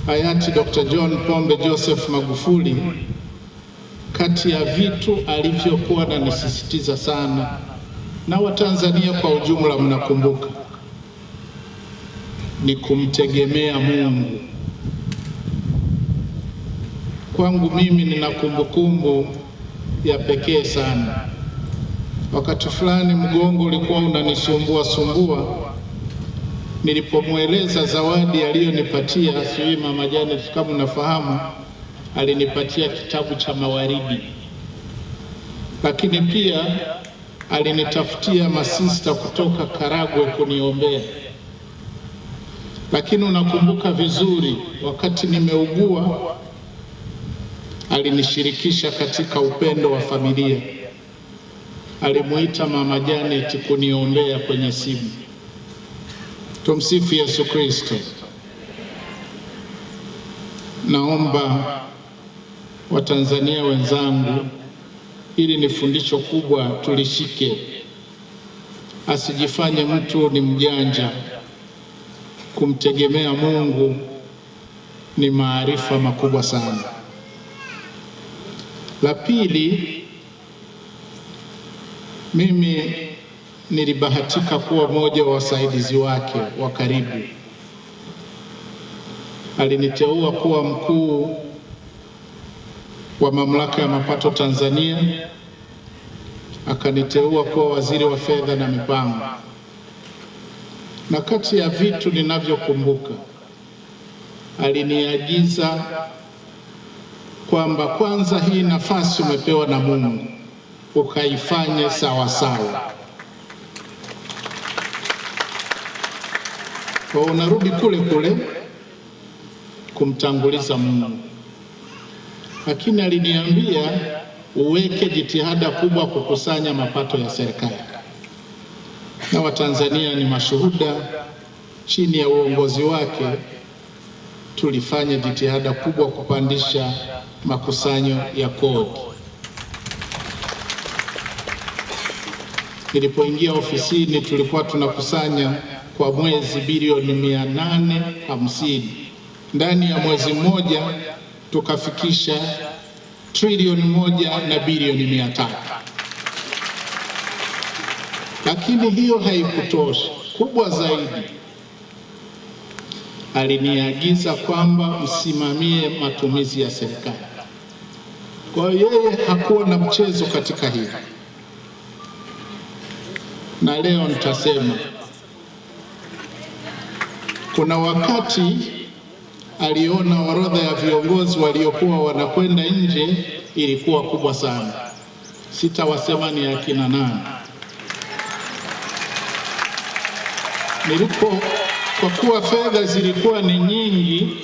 hayati Dr. John Pombe Joseph Magufuli, kati ya vitu alivyokuwa ananisisitiza sana, na Watanzania kwa ujumla mnakumbuka, ni kumtegemea Mungu. Kwangu mimi nina kumbukumbu ya pekee sana. Wakati fulani mgongo ulikuwa unanisumbua, nilipomweleza zawadi aliyonipatia, sijui Mama Janet kama unafahamu, alinipatia kitabu cha mawaridi, lakini pia alinitafutia masista kutoka Karagwe kuniombea. Lakini unakumbuka vizuri, wakati nimeugua alinishirikisha katika upendo wa familia. Alimuita Mama Janet kuniombea kwenye simu. Tumsifu Yesu Kristo. Naomba Watanzania wenzangu, hili ni fundisho kubwa, tulishike. Asijifanye mtu ni mjanja. Kumtegemea Mungu ni maarifa makubwa sana. La pili, mimi nilibahatika kuwa mmoja wa wasaidizi wake wa karibu. Aliniteua kuwa mkuu wa Mamlaka ya Mapato Tanzania, akaniteua kuwa waziri wa fedha na mipango. Na kati ya vitu ninavyokumbuka, aliniagiza kwamba kwanza, hii nafasi umepewa na Mungu, ukaifanye sawa sawa. Kwa unarudi kule kule kumtanguliza Mungu. Lakini aliniambia uweke jitihada kubwa kukusanya mapato ya serikali. Na Watanzania ni mashuhuda, chini ya uongozi wake tulifanya jitihada kubwa kupandisha makusanyo ya kodi. Nilipoingia ofisini tulikuwa tunakusanya kwa mwezi bilioni 850. Ndani ya mwezi mmoja tukafikisha trilioni 1 na bilioni 300. Lakini hiyo haikutosha. Kubwa zaidi, aliniagiza kwamba msimamie matumizi ya serikali. Kwa hiyo yeye hakuwa na mchezo katika hili. Na leo nitasema, kuna wakati aliona orodha ya viongozi waliokuwa wanakwenda nje ilikuwa kubwa sana. Sitawasema ni akina nani. Kwa kuwa fedha zilikuwa ni nyingi,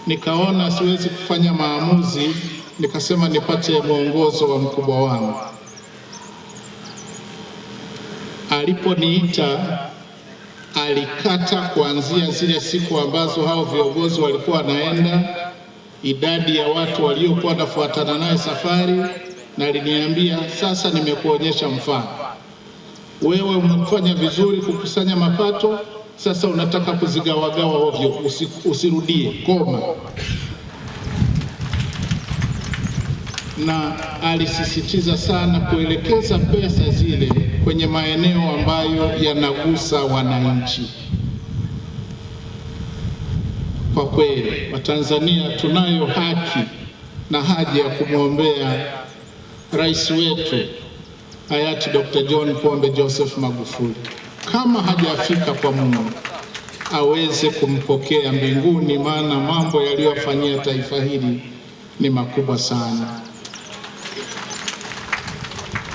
nikaona siwezi kufanya maamuzi, nikasema nipate mwongozo wa mkubwa wangu. Aliponiita, alikata kuanzia zile siku ambazo hao viongozi walikuwa wanaenda, idadi ya watu waliokuwa wanafuatana naye safari, na aliniambia, sasa nimekuonyesha mfano. Wewe umefanya vizuri kukusanya mapato, sasa unataka kuzigawagawa ovyo, usirudie, koma. Na alisisitiza sana kuelekeza pesa zile kwenye maeneo ambayo yanagusa wananchi. Kwa kweli, Watanzania tunayo haki na haja ya kumwombea rais wetu hayati Dr. John Pombe Joseph Magufuli. Kama hajafika kwa Mungu, aweze kumpokea mbinguni, maana mambo yaliyofanyia taifa hili ni makubwa sana.